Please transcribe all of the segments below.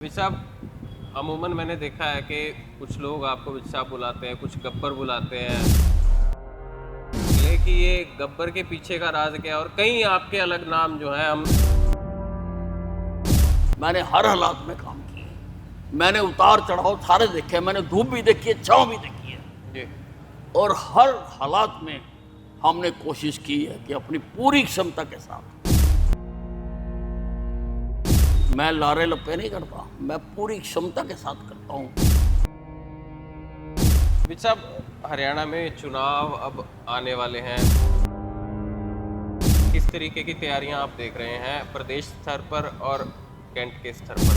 विज साहब, अमूमन मैंने देखा है कि कुछ लोग आपको विज साहब बुलाते हैं, कुछ गब्बर बुलाते हैं। लेकिन ये गब्बर के पीछे का राज क्या है और कई आपके अलग नाम जो है हम। मैंने हर हालात में काम किए, मैंने उतार चढ़ाव सारे देखे, मैंने धूप भी देखी है, छांव भी देखी है जी। और हर हालात में हमने कोशिश की है कि अपनी पूरी क्षमता के साथ। मैं लारे लप्पे नहीं करता, मैं पूरी क्षमता के साथ करता हूँ। विज साहब, हरियाणा में चुनाव अब आने वाले हैं। किस तरीके की तैयारियां आप देख रहे हैं प्रदेश स्तर पर और कैंट के स्तर पर?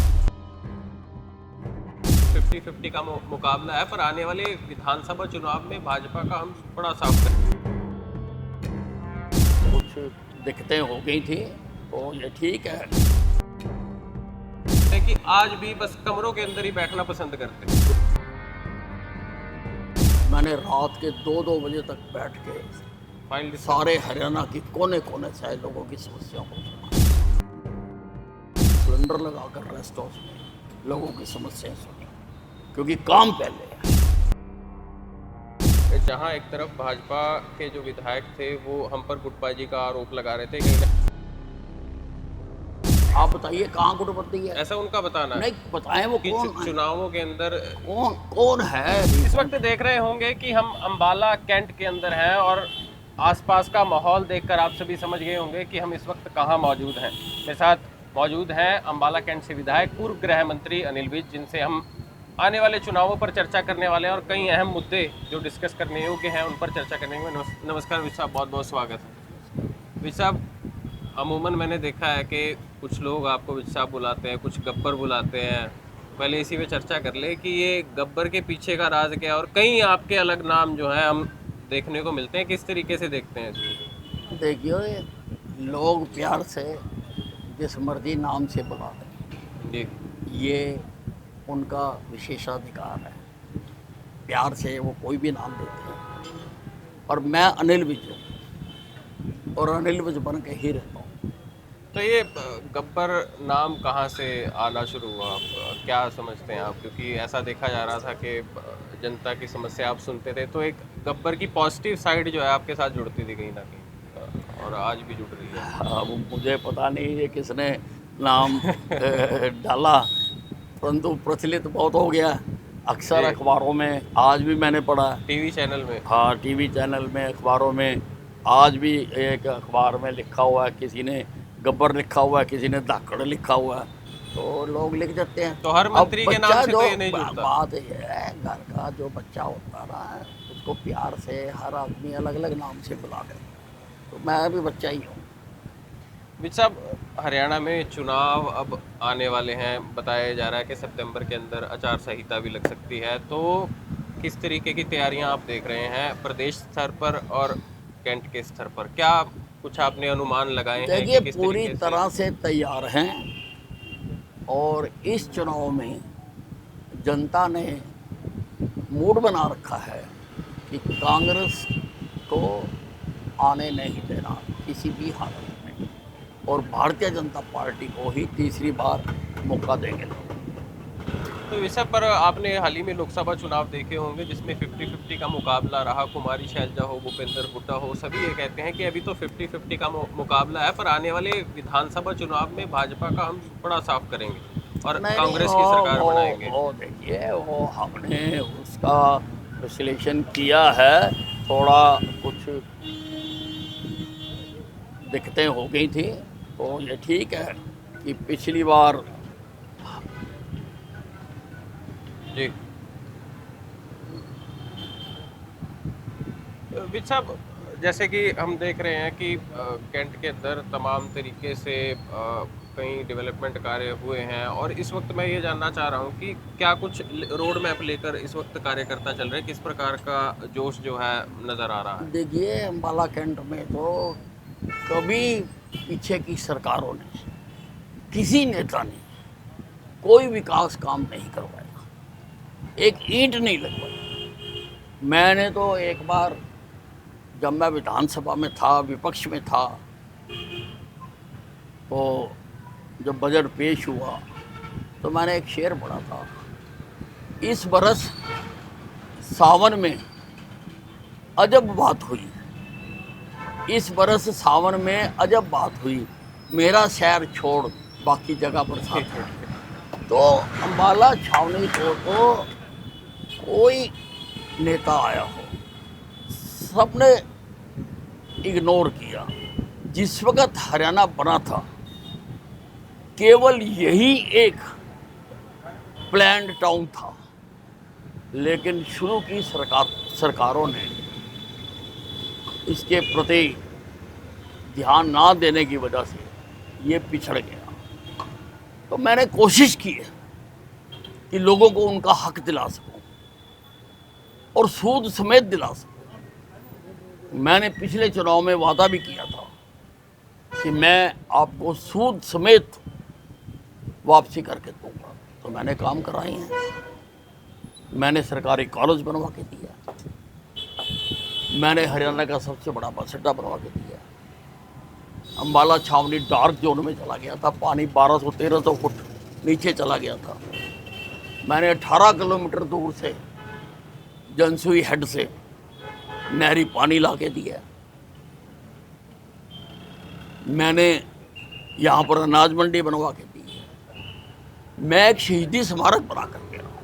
50-50 का मुकाबला है, पर आने वाले विधानसभा चुनाव में भाजपा का हम बड़ा साफ करें। कुछ दिक्कतें हो गई थी तो ये ठीक है। कि आज भी बस कमरों के अंदर ही बैठना पसंद करते हैं। मैंने रात के 2-2 बजे तक बैठ के फाइनली सारे हरियाणा के कोने कोने से लोगों की समस्याओं को सुना, सिलेंडर लगाकर रेस्ट हाउस में लोगों की समस्याएं सुनी, क्योंकि काम पहले है। जहां एक तरफ भाजपा के जो विधायक थे वो हम पर गुटबाजी का आरोप लगा रहे थे, कहीं आप बताइए कहाँ गुटबंदी है? ऐसा उनका बताना है नहीं बताएं वो कि कौन है? चुनावों के अंदर कौन कौन है? इस वक्त देख रहे होंगे कि हम अंबाला कैंट के अंदर हैं और आसपास का माहौल देखकर आप सभी समझ गए होंगे कि हम इस वक्त कहाँ मौजूद हैं। मेरे साथ मौजूद हैं अंबाला कैंट से विधायक पूर्व गृह मंत्री अनिल विज, जिनसे हम आने वाले चुनावों पर चर्चा करने वाले हैं और कई अहम मुद्दे जो डिस्कस करने योग्य हैं उन पर चर्चा करने में। नमस्कार विज साहब, बहुत बहुत स्वागत है। विज साहब, अमूमन मैंने देखा है कि कुछ लोग आपको विज साहब बुलाते हैं, कुछ गब्बर बुलाते हैं। पहले इसी पे चर्चा कर ले कि ये गब्बर के पीछे का राज क्या है और कई आपके अलग नाम जो हैं हम देखने को मिलते हैं। किस तरीके से देखते हैं इसको? देखिए, लोग प्यार से जिस मर्जी नाम से बुला दें, जी ये उनका विशेषाधिकार है। प्यार से वो कोई भी नाम देते हैं और मैं अनिल विज हूँ और अनिल विज बन के ही रहता हूँ। तो ये गब्बर नाम कहाँ से आना शुरू हुआ? आप क्या समझते हैं आप? क्योंकि ऐसा देखा जा रहा था कि जनता की समस्या आप सुनते थे, तो एक गब्बर की पॉजिटिव साइड जो है आपके साथ जुड़ती थी कहीं ना कहीं, और आज भी जुड़ रही है। अब मुझे पता नहीं ये किसने नाम डाला, परंतु प्रचलित बहुत हो गया। अक्सर जी। अखबारों में आज भी मैंने पढ़ा। टीवी चैनल में। हाँ, टीवी चैनल में, अखबारों में आज भी एक अखबार में लिखा हुआ है, किसी ने गब्बर लिखा हुआ है, किसी ने धाकड़ लिखा हुआ है, तो लोग लिख देते हैं। तो हर अब मंत्री के नाम बच्चा से जो तो ये नहीं जुड़ता। बात ये है, घर का जो बच्चा होता ना, उसको प्यार से हर आदमी अलग अलग नाम से बुला दे, तो मैं भी बच्चा ही हूँ। विज साहब, हरियाणा में चुनाव अब आने वाले हैं। बताया जा रहा है कि सितंबर के अंदर आचार संहिता भी लग सकती है। तो किस तरीके की तैयारियां आप देख रहे हैं प्रदेश स्तर पर और कैंट के स्तर पर? क्या कुछ आपने अनुमान लगाए हैं देखिए, कि किस पूरी तरीके से? तरह से तैयार हैं और इस चुनाव में जनता ने मूड बना रखा है कि कांग्रेस को आने नहीं देना किसी भी हालत में, और भारतीय जनता पार्टी को ही तीसरी बार मौका देंगे। तो इस सब पर आपने हाल ही में लोकसभा चुनाव देखे होंगे जिसमें 50-50 का मुकाबला रहा। कुमारी शैलजा हो, भूपेंद्र हुड्डा हो, सभी ये कहते हैं कि अभी तो 50-50 का मुकाबला है, पर आने वाले विधानसभा चुनाव में भाजपा का हम बड़ा साफ करेंगे और नहीं नहीं, कांग्रेस की सरकार बनाएंगे। वो देखिए, वो हमने उसका विश्लेषण किया है। थोड़ा कुछ दिक्कतें हो गई थी तो ये ठीक है कि पिछली बार जी विज साहब, जैसे कि हम देख रहे हैं कि कैंट के अंदर तमाम तरीके से कई डेवलपमेंट कार्य हुए हैं और इस वक्त मैं ये जानना चाह रहा हूँ कि क्या कुछ रोड मैप लेकर इस वक्त कार्यकर्ता चल रहे हैं? किस प्रकार का जोश जो है नज़र आ रहा है? देखिए, अम्बाला कैंट में तो कभी पीछे की सरकारों ने, किसी नेता ने कोई विकास काम नहीं करवाया, एक ईंट नहीं लगवाई। मैंने तो एक बार जब मैं विधानसभा में था, विपक्ष में था, तो जब बजट पेश हुआ तो मैंने एक शेर पढ़ा था, इस बरस सावन में अजब बात हुई, इस बरस सावन में अजब बात हुई, मेरा शहर छोड़ बाकी जगह बरसात हुई। तो अम्बाला छावनी को तो कोई नेता आया हो, सबने इग्नोर किया। जिस वक्त हरियाणा बना था केवल यही एक प्लान्ड टाउन था, लेकिन शुरू की सरकारों ने इसके प्रति ध्यान ना देने की वजह से ये पिछड़ गया। तो मैंने कोशिश की है कि लोगों को उनका हक दिला सकूं और सूद समेत दिला सकूं। मैंने पिछले चुनाव में वादा भी किया था कि मैं आपको सूद समेत वापसी करके दूंगा, तो मैंने काम कराए हैं। मैंने सरकारी कॉलेज बनवा के दिया, मैंने हरियाणा का सबसे बड़ा बस अड्डा बनवा के दिया। अम्बाला छावनी डार्क जोन में चला गया था, पानी 1200-1300 फुट नीचे चला गया था। मैंने 18 किलोमीटर दूर से जनसुई हेड से नहरी पानी ला के दिया। मैंने यहाँ पर अनाज मंडी बनवा के दी है। मैं एक शहीदी स्मारक बना कर दे रहा हूँ,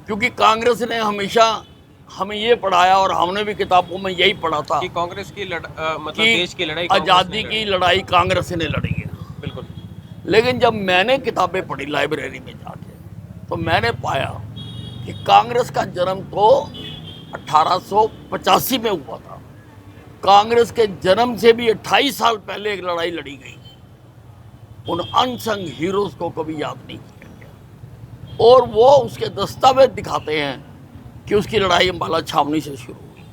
क्योंकि कांग्रेस ने हमेशा हमें ये पढ़ाया और हमने भी किताबों में यही पढ़ा था कि कांग्रेस की मतलब कि देश की लड़ाई आज़ादी की लड़ाई कांग्रेस ने लड़ी है। बिल्कुल। लेकिन जब मैंने किताबें पढ़ी लाइब्रेरी में जाके, तो मैंने पाया कि कांग्रेस का जन्म तो 1885 में हुआ था। कांग्रेस के जन्म से भी 28 साल पहले एक लड़ाई लड़ी गई। उन अनसंग हीरोज को कभी याद नहीं किया गया, और वो उसके दस्तावेज दिखाते हैं कि उसकी लड़ाई अम्बाला छावनी से शुरू हुई।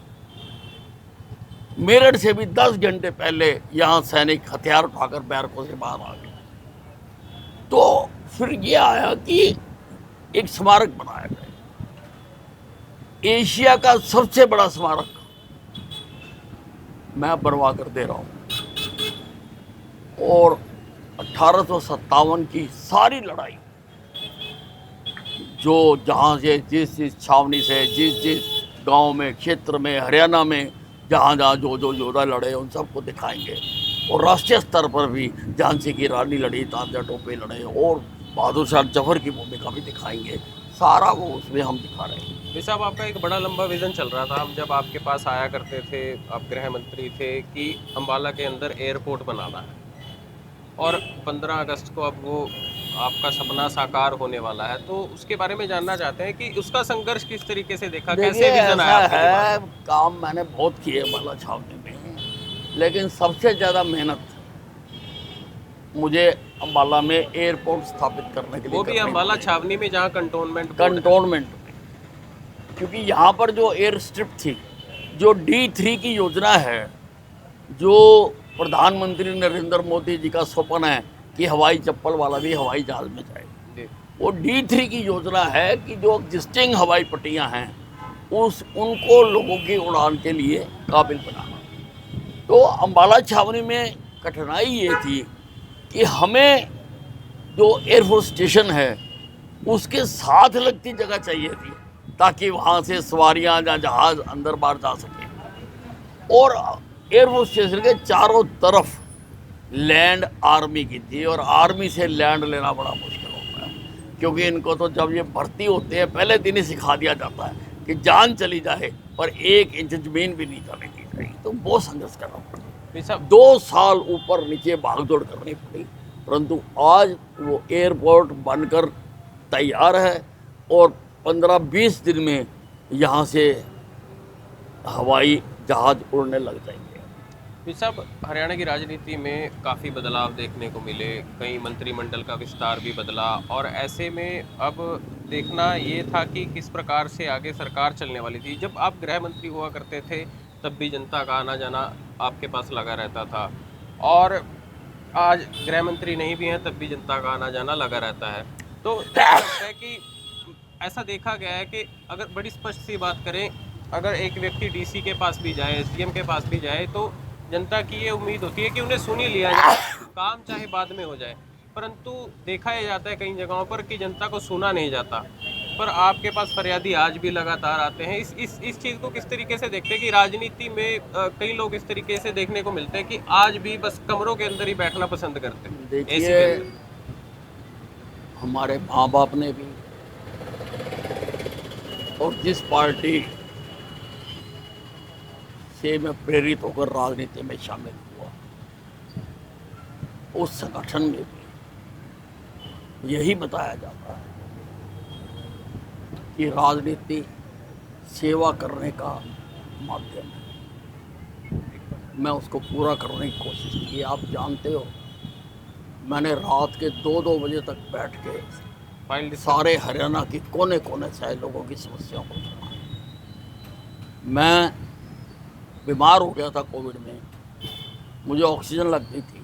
मेरठ से भी 10 घंटे पहले यहाँ सैनिक हथियार उठाकर बैरकों से बाहर आ गए। तो फिर ये आया कि एक स्मारक बनाया गया, एशिया का सबसे बड़ा स्मारक मैं बनवा कर दे रहा हूँ। और 1857 की सारी लड़ाई जो जहाँ से जिस छावनी से जिस गांव में, क्षेत्र में, हरियाणा में जहाँ जो योद्धा लड़े उन सबको दिखाएंगे। और राष्ट्रीय स्तर पर भी झांसी की रानी लड़ी, तात्या टोपे लड़े, और बहादुर शाह जफर की भूमिका भी दिखाएंगे। सारा वो उसमें हम दिखा रहे हैं। भाई साहब, आपका एक बड़ा लंबा विजन चल रहा था। हम जब आपके पास आया करते थे, आप गृह मंत्री थे, कि अम्बाला के अंदर एयरपोर्ट बनाना है, और 15 अगस्त को अब वो आपका सपना साकार होने वाला है। तो उसके बारे में जानना चाहते हैं कि उसका संघर्ष किस तरीके से देखा, कैसे विजन आया आपके है। दिमाग में? काम मैंने बहुत किए अम्बाला छावनी में, लेकिन सबसे ज़्यादा मेहनत मुझे अम्बाला में एयरपोर्ट स्थापित करने के लिए, वो भी अम्बाला छावनी में, जहाँ कंटोनमेंट में, क्योंकि यहाँ पर जो एयर स्ट्रिप थी, जो D3 की योजना है, जो प्रधानमंत्री नरेंद्र मोदी जी का स्वप्न है कि हवाई चप्पल वाला भी हवाई जहाज में जाए, वो D3 की योजना है कि जो एग्जिस्टिंग हवाई पट्टियाँ हैं उनको लोगों की उड़ान के लिए काबिल बनाना। तो अम्बाला छावनी में कठिनाई ये थी कि हमें जो एयरफोर्स स्टेशन है उसके साथ लगती जगह चाहिए थी, ताकि वहाँ से सवारियाँ या जहाज़ अंदर बाहर जा सकें। और एयरफोर्स स्टेशन के चारों तरफ लैंड आर्मी की थी, और आर्मी से लैंड लेना बड़ा मुश्किल होता है, क्योंकि इनको तो जब ये भर्ती होते हैं पहले दिन ही सिखा दिया जाता है कि जान चली जाए पर 1 इंच जमीन भी नहीं जाने दी जाएगी। तो बहुत संघर्ष करना पड़ा, 2 साल ऊपर नीचे भागदौड़ करनी पड़ी, परंतु आज वो एयरपोर्ट बनकर तैयार है, और 15-20 दिन में यहाँ से हवाई जहाज उड़ने लग जाएंगे। साहब, हरियाणा की राजनीति में काफ़ी बदलाव देखने को मिले, कई मंत्रिमंडल का विस्तार भी बदला, और ऐसे में अब देखना ये था कि किस प्रकार से आगे सरकार चलने वाली थी। जब आप गृह मंत्री हुआ करते थे तब भी जनता का आना जाना आपके पास लगा रहता था, और आज गृह मंत्री नहीं भी हैं तब भी जनता का आना जाना लगा रहता है। तो लगता है कि ऐसा देखा गया है कि अगर बड़ी स्पष्ट सी बात करें, अगर एक व्यक्ति DC के पास भी जाए, CM के पास भी जाए, तो जनता की ये उम्मीद होती है कि उन्हें सुन ही लिया जाए, काम चाहे बाद में हो जाए। परंतु देखा यह जाता है कई जगहों पर कि जनता को सुना नहीं जाता। पर आपके पास फरियादी आज भी लगातार आते हैं। इस चीज़ को किस तरीके से देखते हैं कि राजनीति में कई लोग इस तरीके से देखने को मिलते हैं कि आज भी बस कमरों के अंदर ही बैठना पसंद करते हैं, एसी के देखिए, अंदर। हमारे माँ बाप ने भी और जिस पार्टी से मैं प्रेरित होकर राजनीति में शामिल हुआ, उस संगठन में भी यही बताया जाता है कि राजनीति सेवा करने का माध्यम है। मैं उसको पूरा करने की कोशिश की। आप जानते हो, मैंने रात के 2-2 बजे तक बैठ के फाइल सारे हरियाणा के कोने कोने से लोगों की समस्याओं को सुना। मैं बीमार हो गया था कोविड में, मुझे ऑक्सीजन लग गई थी।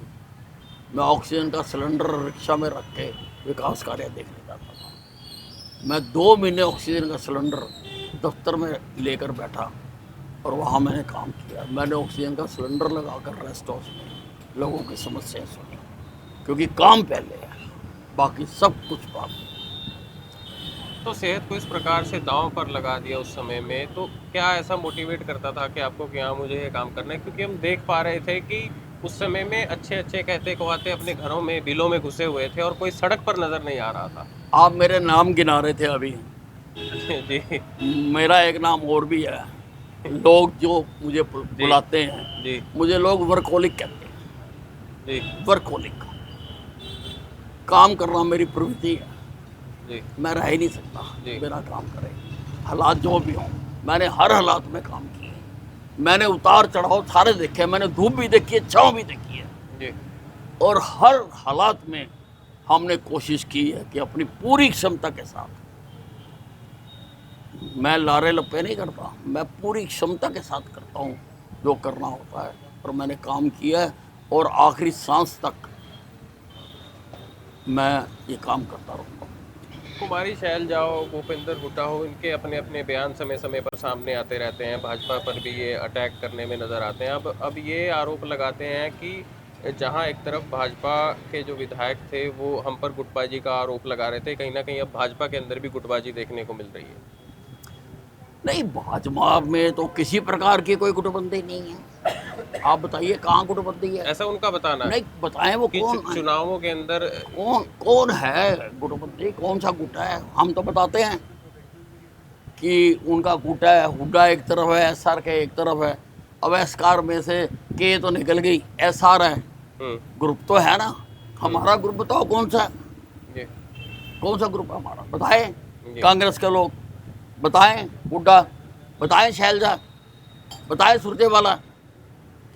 मैं ऑक्सीजन का सिलेंडर रिक्शा में रख के विकास कार्य देखने जाता था। मैं 2 महीने ऑक्सीजन का सिलेंडर दफ्तर में लेकर बैठा और वहाँ मैंने काम किया। मैंने ऑक्सीजन का सिलेंडर लगाकर रेस्ट हाउस में लोगों की समस्याएं सुनी, क्योंकि काम पहले है, बाकी सब कुछ बाद में। तो सेहत को इस प्रकार से दांव पर लगा दिया उस समय में, तो क्या ऐसा मोटिवेट करता था कि आपको कि हाँ मुझे ये काम करना है? क्योंकि हम देख पा रहे थे कि उस समय में अच्छे अच्छे कहते कवाते अपने घरों में बिलों में घुसे हुए थे और कोई सड़क पर नजर नहीं आ रहा था। आप मेरे नाम गिना रहे थे अभी, जी मेरा एक नाम और भी है। लोग जो मुझे बुलाते हैं, जी मुझे लोग वर्कोलिक कहते हैं। जी वर्कोलिक, काम करना मेरी प्रवृत्ति है। जी मैं रह ही नहीं सकता जी। बिना काम करे, हालात जो भी हों। मैंने हर हालात में काम किए, मैंने उतार चढ़ाव सारे देखे, मैंने धूप भी देखी है, छाँव भी देखी है, जी और हर हालात में हमने कोशिश की है कि अपनी पूरी क्षमता के साथ, मैं लारे लप्पे नहीं करता, मैं पूरी क्षमता के साथ करता हूँ जो करना होता है। और मैंने काम किया है और आखिरी सांस तक मैं ये काम करता रहूँगा। कुमारी शैलजा हो, भूपेंद्र हुड्डा हो, इनके अपने अपने बयान समय समय पर सामने आते रहते हैं। भाजपा पर भी ये अटैक करने में नज़र आते हैं। अब ये आरोप लगाते हैं कि जहां एक तरफ भाजपा के जो विधायक थे वो हम पर गुटबाजी का आरोप लगा रहे थे, कहीं ना कहीं अब भाजपा के अंदर भी गुटबाजी देखने को मिल रही है। नहीं, भाजपा में तो किसी प्रकार की कोई गुटबंदी नहीं है। आप बताइए कहाँ गुटबंदी है? ऐसा उनका बताना है नहीं बताएं वो कि कौन है? चुनावों के अंदर कौन है गुटबंदी? कौन सा गुट है? हम तो बताते हैं कि उनका गुट है, हुड्डा एक तरफ है, एसआर के एक तरफ है। अब एसआर में से के तो निकल गई, एसआर है, ग्रुप तो है ना। हमारा ग्रुप बताओ कौन सा है? जी कौन सा ग्रुप है हमारा? बताएं। जी। कांग्रेस के लोग बताएं, हुड्डा बताएं, शैलजा बताएं, सुरजेवाला,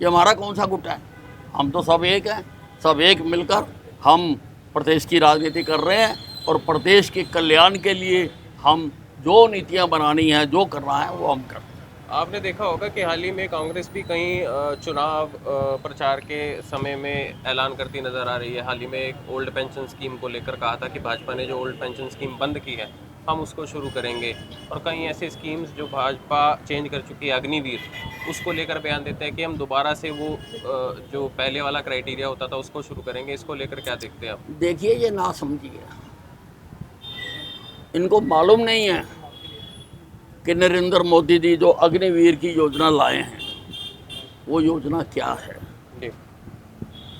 कि हमारा कौन सा गुट है। हम तो सब एक हैं, सब एक मिलकर हम प्रदेश की राजनीति कर रहे हैं और प्रदेश के कल्याण के लिए हम जो नीतियां बनानी हैं, जो करना है वो हम कर रहे हैं। आपने देखा होगा कि हाल ही में कांग्रेस भी कहीं चुनाव प्रचार के समय में ऐलान करती नजर आ रही है। हाल ही में एक ओल्ड पेंशन स्कीम को लेकर कहा था कि भाजपा ने जो ओल्ड पेंशन स्कीम बंद की है हम उसको शुरू करेंगे, और कई ऐसे स्कीम्स जो भाजपा चेंज कर चुकी है, अग्निवीर, उसको लेकर बयान देते हैं कि हम दोबारा से वो जो पहले वाला क्राइटेरिया होता था उसको शुरू करेंगे। इसको लेकर क्या देखते हैं आप? देखिए, ये ना समझिए, इनको मालूम नहीं है कि नरेंद्र मोदी जी जो अग्निवीर की योजना लाए हैं वो योजना क्या है। जी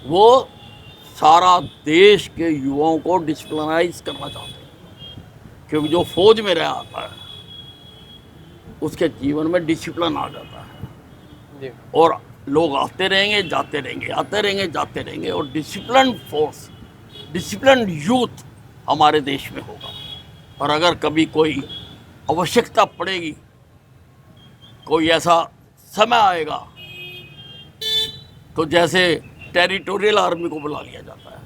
वो सारा देश के युवाओं को डिसिप्लिनाइज करना चाहते हैं, क्योंकि जो फौज में रह आता है उसके जीवन में डिसिप्लिन आ जाता है, जी और लोग आते रहेंगे जाते रहेंगे, आते रहेंगे जाते रहेंगे, और डिसिप्लिन फोर्स, डिसिप्लिन यूथ हमारे देश में होगा। और अगर कभी कोई आवश्यकता पड़ेगी, कोई ऐसा समय आएगा, तो जैसे टेरिटोरियल आर्मी को बुला लिया जाता है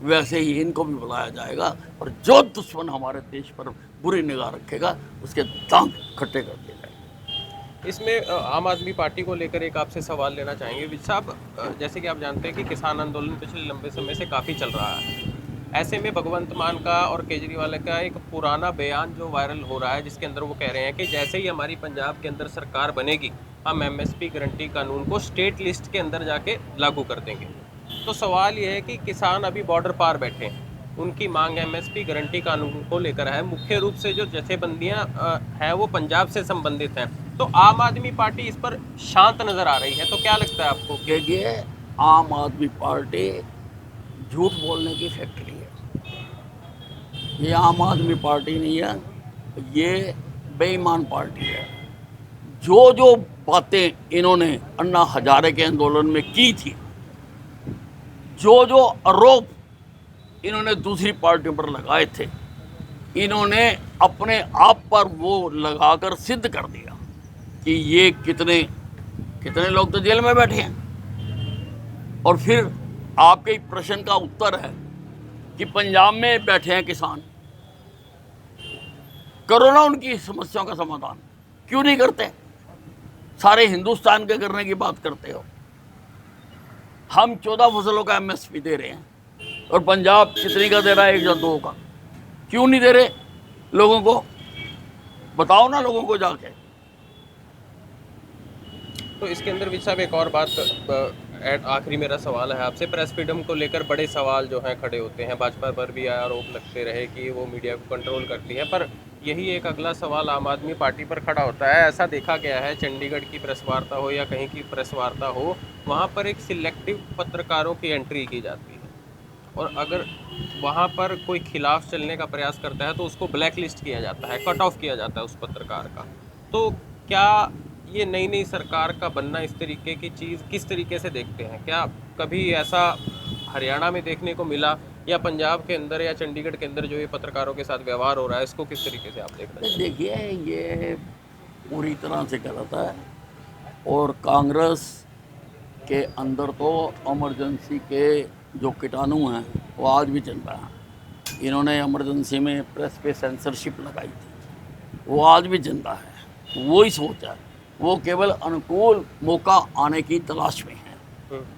वैसे ही इनको भी बुलाया जाएगा, और जो दुश्मन हमारे देश पर बुरी निगाह रखेगा उसके दांत खट्टे कर दिए जाएंगे। इसमें आम आदमी पार्टी को लेकर एक आपसे सवाल लेना चाहेंगे विज साहब। जैसे कि आप जानते हैं कि किसान आंदोलन पिछले लंबे समय से काफ़ी चल रहा है। ऐसे में भगवंत मान का और केजरीवाल का एक पुराना बयान जो वायरल हो रहा है, जिसके अंदर वो कह रहे हैं कि जैसे ही हमारी पंजाब के अंदर सरकार बनेगी हम एमएसपी गारंटी कानून को स्टेट लिस्ट के अंदर जाके लागू कर देंगे। तो सवाल ये है कि किसान अभी बॉर्डर पार बैठे हैं, उनकी मांग एमएसपी गारंटी कानून को लेकर है। मुख्य रूप से जो जथेबंदियां हैं वो पंजाब से संबंधित हैं। तो आम आदमी पार्टी इस पर शांत नजर आ रही है, तो क्या लगता है आपको? कि ये आम आदमी पार्टी झूठ बोलने की फैक्ट्री है। ये आम आदमी पार्टी नहीं है, ये बेईमान पार्टी है। जो जो बातें इन्होंने अन्ना हजारे के आंदोलन में की थी, जो जो आरोप इन्होंने दूसरी पार्टियों पर लगाए थे, इन्होंने अपने आप पर वो लगाकर सिद्ध कर दिया कि ये कितने कितने लोग तो जेल में बैठे हैं। और फिर आपके प्रश्न का उत्तर है कि पंजाब में बैठे हैं किसान, करो ना उनकी समस्याओं का समाधान, क्यों नहीं करते? सारे हिंदुस्तान के करने की बात करते हो। हम 14 फसलों का एमएसपी दे रहे हैं और पंजाब कितनी का दे रहा है? 1 या 2 का। क्यों नहीं दे रहे लोगों को? बताओ ना लोगों को जाके। तो इसके अंदर विज साहब एक और बात, आखिरी मेरा सवाल है आपसे। प्रेस फ्रीडम को लेकर बड़े सवाल जो हैं खड़े होते हैं, भाजपा पर भी आरोप लगते रहे कि वो मीडिया को कंट्रोल करती है, पर यही एक अगला सवाल आम आदमी पार्टी पर खड़ा होता है। ऐसा देखा गया है, चंडीगढ़ की प्रेस वार्ता हो या कहीं की प्रेस वार्ता हो, वहाँ पर एक सिलेक्टिव पत्रकारों की एंट्री की जाती है, और अगर वहाँ पर कोई खिलाफ चलने का प्रयास करता है तो उसको ब्लैक लिस्ट किया जाता है, कट ऑफ किया जाता है उस पत्रकार का। तो क्या ये नई नई सरकार का बनना, इस तरीके की चीज़ किस तरीके से देखते हैं? क्या कभी ऐसा हरियाणा में देखने को मिला, या पंजाब के अंदर या चंडीगढ़ के अंदर जो ये पत्रकारों के साथ व्यवहार हो रहा है, इसको किस तरीके से आप देख रहे हैं? देखिए, ये पूरी तरह से गलत है। और कांग्रेस के अंदर तो इमरजेंसी के जो कीटाणु हैं वो आज भी चल रहा है। इन्होंने इमरजेंसी में प्रेस पे सेंसरशिप लगाई थी, वो आज भी जिंदा है। वो ही सोच है, वो केवल अनुकूल मौका आने की तलाश में है।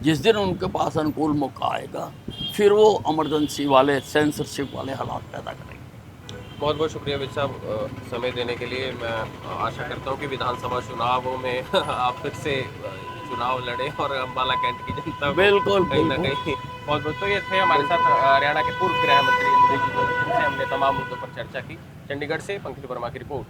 जिस दिन उनके पास अनुकूल मौका आएगा, फिर वो इमरजेंसी वाले सेंसरशिप वाले हालात पैदा करेंगे। बहुत बहुत शुक्रिया विज साहब समय देने के लिए। मैं आशा करता हूँ कि विधानसभा चुनावों में आप फिर से चुनाव लड़े और अम्बाला कैंट की जनता को बिल्कुल, कहीं ना बिल्कुल। कहीं बहुत बहुत। तो ये थे हमारे साथ हरियाणा के पूर्व गृह मंत्री अनिल विज, जिनसे हमने तमाम मुद्दों पर चर्चा की। चंडीगढ़ से पंकज वर्मा की रिपोर्ट।